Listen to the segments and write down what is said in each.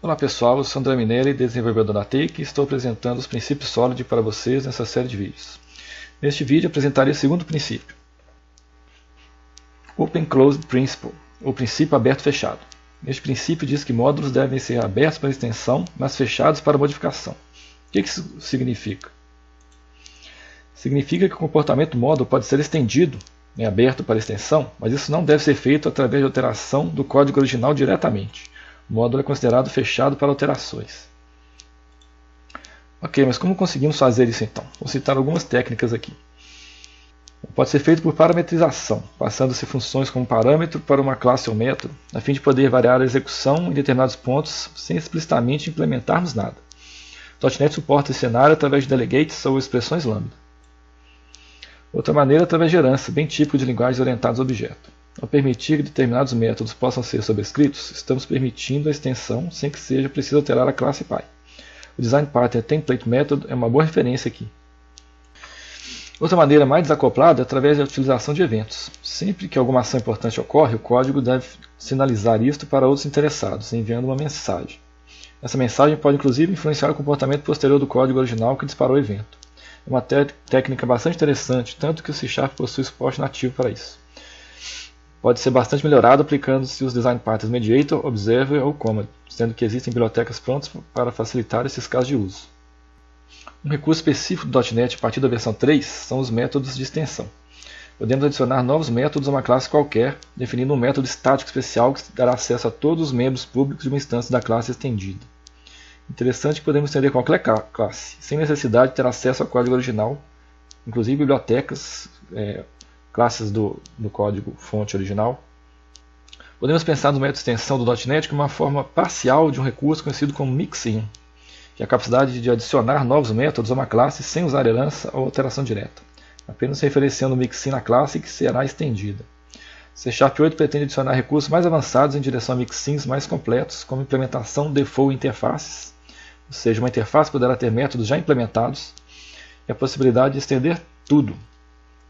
Olá pessoal, eu sou André Minelli, desenvolvedor da TIC, e estou apresentando os princípios Solid para vocês nessa série de vídeos. Neste vídeo apresentarei o segundo princípio, Open Closed Principle, ou princípio aberto-fechado. Este princípio diz que módulos devem ser abertos para extensão, mas fechados para modificação. O que isso significa? Significa que o comportamento do módulo pode ser estendido, aberto para extensão, mas isso não deve ser feito através de alteração do código original diretamente. O módulo é considerado fechado para alterações. Ok, mas como conseguimos fazer isso então? Vou citar algumas técnicas aqui. Pode ser feito por parametrização, passando-se funções como parâmetro para uma classe ou método, a fim de poder variar a execução em determinados pontos sem explicitamente implementarmos nada. O .NET suporta esse cenário através de delegates ou expressões lambda. Outra maneira é através de herança, bem típico de linguagens orientadas a objeto. Ao permitir que determinados métodos possam ser sobrescritos, estamos permitindo a extensão sem que seja preciso alterar a classe pai. O Design Pattern Template Method é uma boa referência aqui. Outra maneira mais desacoplada é através da utilização de eventos. Sempre que alguma ação importante ocorre, o código deve sinalizar isto para outros interessados, enviando uma mensagem. Essa mensagem pode inclusive influenciar o comportamento posterior do código original que disparou o evento. É uma técnica bastante interessante, tanto que o C# possui suporte nativo para isso. Pode ser bastante melhorado aplicando-se os Design Patterns Mediator, Observer ou Command, sendo que existem bibliotecas prontas para facilitar esses casos de uso. Um recurso específico do .NET a partir da versão 3 são os métodos de extensão. Podemos adicionar novos métodos a uma classe qualquer, definindo um método estático especial que dará acesso a todos os membros públicos de uma instância da classe estendida. Interessante que podemos estender qualquer classe, sem necessidade de ter acesso ao código original, inclusive bibliotecas, classes do código fonte original. Podemos pensar no método de extensão do .NET como uma forma parcial de um recurso conhecido como mixin, que é a capacidade de adicionar novos métodos a uma classe sem usar herança ou alteração direta, apenas referenciando o mixin na classe que será estendida. C# 8 pretende adicionar recursos mais avançados em direção a mixins mais completos, como implementação default interfaces, ou seja, uma interface poderá ter métodos já implementados, e a possibilidade de estender tudo,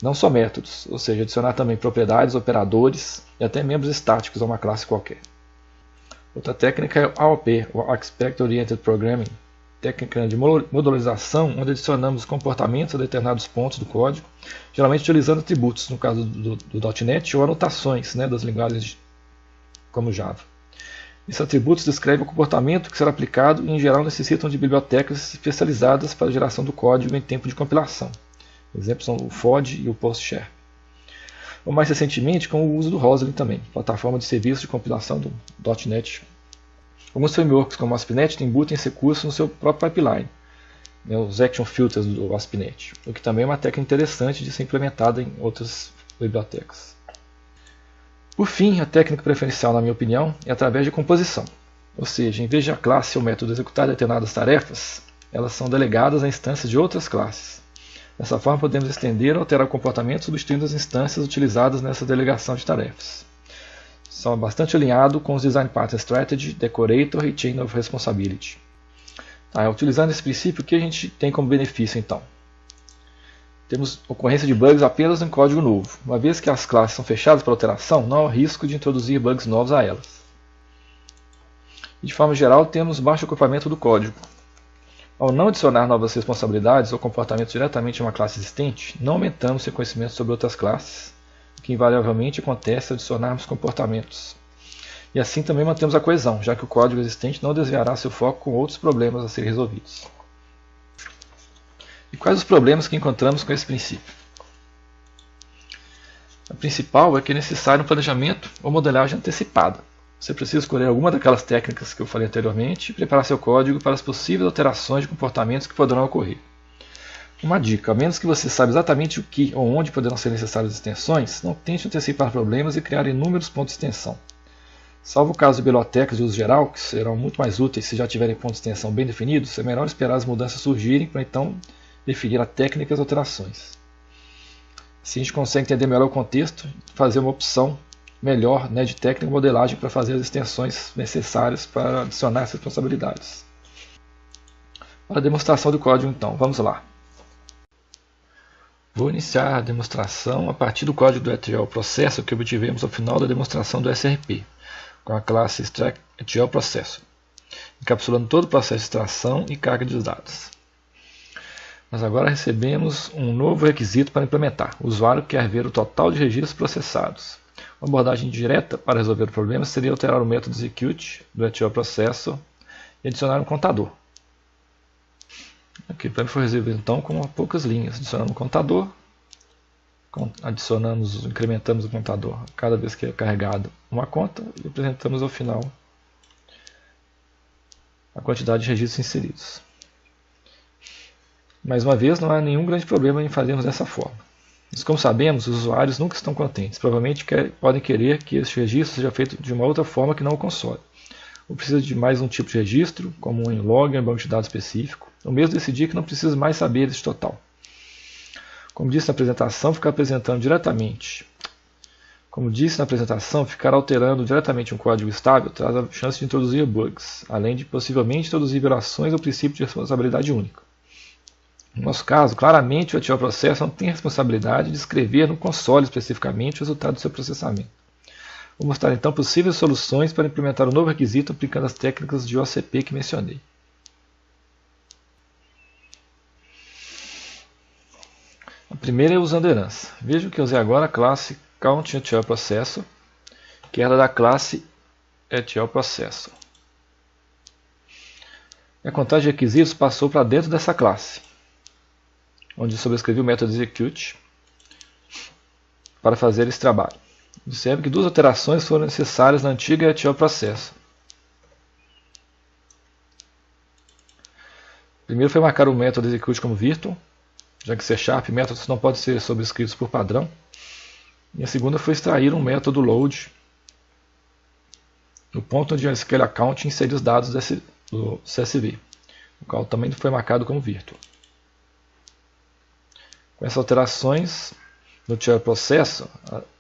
não só métodos, ou seja, adicionar também propriedades, operadores e até membros estáticos a uma classe qualquer. Outra técnica é o AOP, o Aspect Oriented Programming, técnica de modularização, onde adicionamos comportamentos a determinados pontos do código, geralmente utilizando atributos, no caso do .NET, ou anotações das linguagens como Java. Esses atributos descrevem o comportamento que será aplicado e, em geral, necessitam de bibliotecas especializadas para a geração do código em tempo de compilação. Exemplos são o FOD e o PostShare. Ou mais recentemente, com o uso do Roslyn também, plataforma de serviço de compilação do .NET. Alguns frameworks como o ASP.NET têm bootings recursos no seu próprio pipeline, os action filters do ASP.NET, o que também é uma técnica interessante de ser implementada em outras bibliotecas. Por fim, a técnica preferencial, na minha opinião, é através de composição, ou seja, em vez de a classe ou método executar determinadas tarefas, elas são delegadas a instâncias de outras classes. Dessa forma, podemos estender ou alterar o comportamento substituindo as instâncias utilizadas nessa delegação de tarefas. São bastante alinhados com os Design Pattern Strategy, Decorator e Chain of Responsibility. Utilizando esse princípio, o que a gente tem como benefício então? Temos ocorrência de bugs apenas em código novo. Uma vez que as classes são fechadas para alteração, não há risco de introduzir bugs novos a elas. E de forma geral, temos baixo acoplamento do código. Ao não adicionar novas responsabilidades ou comportamentos diretamente a uma classe existente, não aumentamos seu conhecimento sobre outras classes, o que invariavelmente acontece ao adicionarmos comportamentos. E assim também mantemos a coesão, já que o código existente não desviará seu foco com outros problemas a serem resolvidos. E quais os problemas que encontramos com esse princípio? A principal é que é necessário um planejamento ou modelagem antecipada. Você precisa escolher alguma daquelas técnicas que eu falei anteriormente e preparar seu código para as possíveis alterações de comportamentos que poderão ocorrer. Uma dica, a menos que você saiba exatamente o que ou onde poderão ser necessárias extensões, não tente antecipar problemas e criar inúmeros pontos de extensão. Salvo o caso de bibliotecas de uso geral, que serão muito mais úteis se já tiverem pontos de extensão bem definidos, é melhor esperar as mudanças surgirem para então definir a técnica e as alterações. Assim a gente consegue entender melhor o contexto e fazer uma opção melhor de técnica e modelagem para fazer as extensões necessárias para adicionar essas responsabilidades. Para a demonstração do código então, vamos lá. Vou iniciar a demonstração a partir do código do ETL Processor que obtivemos ao final da demonstração do SRP, com a classe StackETL Processor. encapsulando todo o processo de extração e carga dos dados. Mas agora recebemos um novo requisito para implementar. O usuário quer ver o total de registros processados. Uma abordagem direta para resolver o problema seria alterar o método execute do ETL_processor e adicionar um contador. Aqui o problema foi resolvido então com poucas linhas. Adicionamos um contador, incrementamos o contador cada vez que é carregado uma conta e apresentamos ao final a quantidade de registros inseridos. Mais uma vez, não há nenhum grande problema em fazermos dessa forma. Mas como sabemos, os usuários nunca estão contentes. Provavelmente podem querer que este registro seja feito de uma outra forma que não o console. Ou precisa de mais um tipo de registro, como um log, um banco de dados específico. Ou mesmo decidir que não precisa mais saber desse total. Como disse na apresentação, ficar alterando diretamente um código estável traz a chance de introduzir bugs, além de possivelmente introduzir violações ao princípio de responsabilidade única. No nosso caso, claramente o ETL_processor não tem a responsabilidade de escrever no console especificamente o resultado do seu processamento. Vou mostrar então possíveis soluções para implementar o novo requisito aplicando as técnicas de OCP que mencionei. A primeira é usando herança. Veja que eu usei agora a classe CountETL_processor, que era da classe ETL_processor. A contagem de requisitos passou para dentro dessa classe, onde sobrescrevi o método execute para fazer esse trabalho. Observe que duas alterações foram necessárias na antiga ETL_processor. Primeiro foi marcar o método execute como virtual, já que C# métodos não podem ser sobrescritos por padrão. E a segunda foi extrair um método load no ponto onde o SQL account inserir os dados do CSV, o qual também foi marcado como virtual. Com essas alterações no ETL_processor,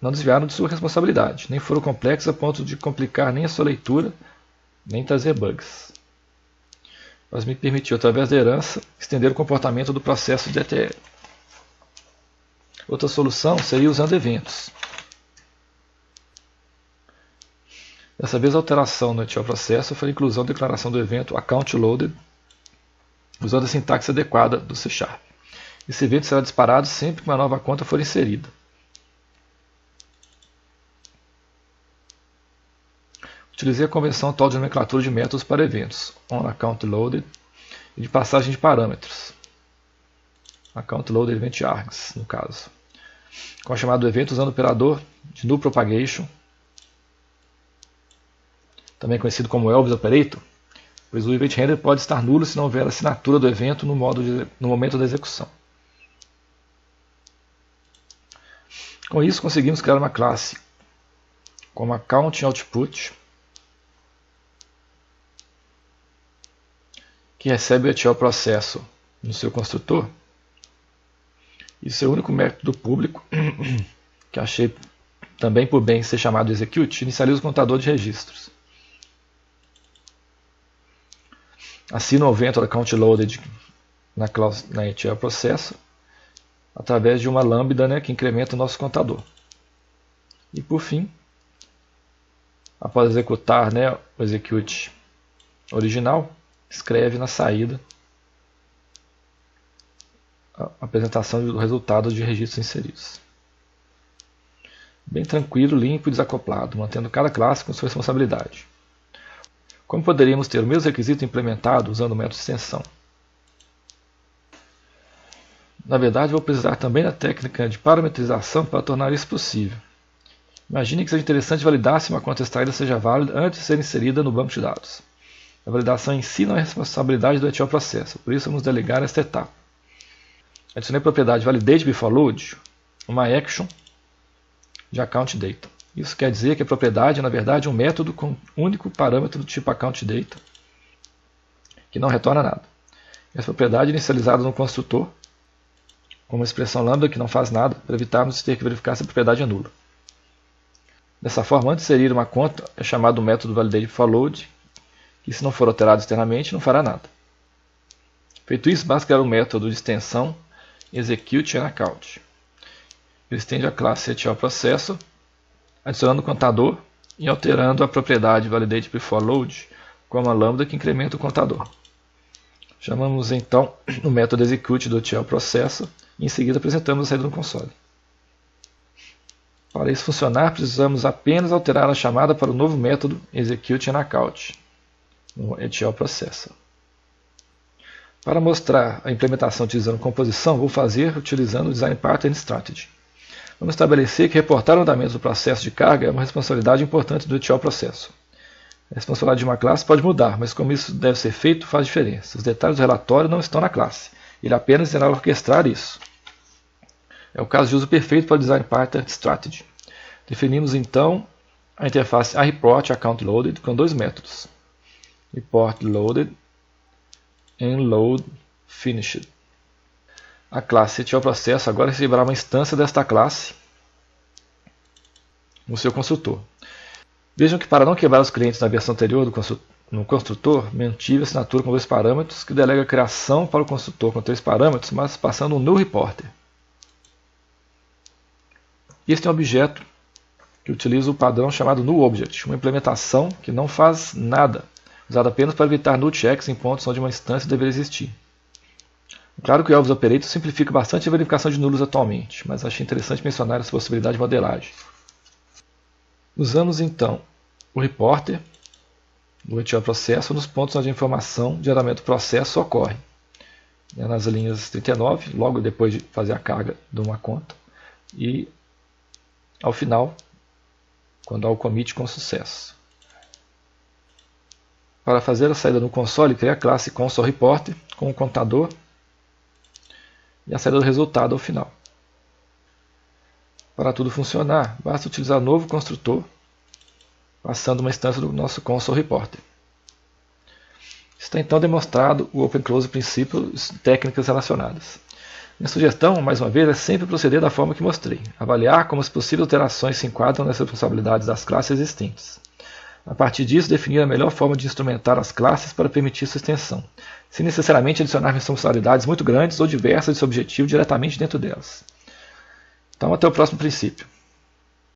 não desviaram de sua responsabilidade, nem foram complexas a ponto de complicar nem a sua leitura, nem trazer bugs. Mas me permitiu, através da herança, estender o comportamento do processo de ETL. Outra solução seria usando eventos. Dessa vez a alteração no ETL_processor foi a inclusão da declaração do evento accountLoaded, usando a sintaxe adequada do C#. Esse evento será disparado sempre que uma nova conta for inserida. Utilizei a convenção atual de nomenclatura de métodos para eventos, onAccountLoaded, e de passagem de parâmetros, accountLoaded event args, no caso, com a chamada do evento usando o operador de null propagation, também conhecido como Elvis Operator, pois o event handler pode estar nulo se não houver assinatura do evento no momento da execução. Com isso, conseguimos criar uma classe como accountOutput, que recebe o ETL_processor no seu construtor, e seu único método público, que achei também por bem ser chamado execute, inicializa o contador de registros. Assina o evento accountLoaded na ETL_processor, através de uma lambda, que incrementa o nosso contador. E por fim, após executar o execute original, escreve na saída a apresentação do resultado de registros inseridos. Bem tranquilo, limpo e desacoplado, mantendo cada classe com sua responsabilidade. Como poderíamos ter o mesmo requisito implementado usando o método extensão? Na verdade, vou precisar também da técnica de parametrização para tornar isso possível. Imagine que seja interessante validar se uma conta extraída seja válida antes de ser inserida no banco de dados. A validação em si não é responsabilidade do ETL_processor, por isso vamos delegar esta etapa. Adicionei a propriedade validateBeforeLoad, uma action de accountData. Isso quer dizer que a propriedade é, na verdade, um método com um único parâmetro do tipo accountData, que não retorna nada. Essa propriedade é inicializada no construtor, com uma expressão lambda que não faz nada, para evitarmos ter que verificar se a propriedade é nula. Dessa forma, antes de inserir uma conta, é chamado o método validateBeforeLoad, que se não for alterado externamente, não fará nada. Feito isso, basta criar um método de extensão executeAccount. Ele estende a classe ETL_processor, adicionando o contador e alterando a propriedade validateBeforeLoad como a lambda que incrementa o contador. Chamamos então o método execute do ETL Processor e em seguida apresentamos a saída no console. Para isso funcionar, precisamos apenas alterar a chamada para o novo método execute_checkout no ETL Processor. Para mostrar a implementação utilizando composição, vou fazer utilizando o Design Pattern Strategy. Vamos estabelecer que reportar o andamento do processo de carga é uma responsabilidade importante do ETL Processor. A responsabilidade de uma classe pode mudar, mas como isso deve ser feito faz diferença. Os detalhes do relatório não estão na classe, ele apenas irá orquestrar isso. É o caso de uso perfeito para o Design Pattern Strategy. Definimos então a interface aReport_account_loaded com dois métodos: report_loaded e load_finished. A classe ETL Processor agora receberá uma instância desta classe no seu construtor. Vejam que para não quebrar os clientes na versão anterior no construtor, mantive a assinatura com dois parâmetros que delega a criação para o construtor com três parâmetros, mas passando um null reporter. Este é um objeto que utiliza o padrão chamado nullObject, uma implementação que não faz nada, usada apenas para evitar null checks em pontos onde uma instância deveria existir. Claro que o Elvis Operator simplifica bastante a verificação de nulos atualmente, mas achei interessante mencionar essa possibilidade de modelagem. Usamos então o reporter do ETL Processor nos pontos onde a informação de andamento do processo ocorre. Nas linhas 39, logo depois de fazer a carga de uma conta, e ao final, quando há o commit com sucesso. Para fazer a saída no console, criei a classe consoleReporter com o contador e a saída do resultado ao final. Para tudo funcionar, basta utilizar o novo construtor, passando uma instância do nosso consoleReporter. Está então demonstrado o Open-Close princípios e técnicas relacionadas. Minha sugestão, mais uma vez, é sempre proceder da forma que mostrei, avaliar como as possíveis alterações se enquadram nas responsabilidades das classes existentes. A partir disso, definir a melhor forma de instrumentar as classes para permitir sua extensão, sem necessariamente adicionar responsabilidades muito grandes ou diversas de seu objetivo diretamente dentro delas. Então, até o próximo princípio.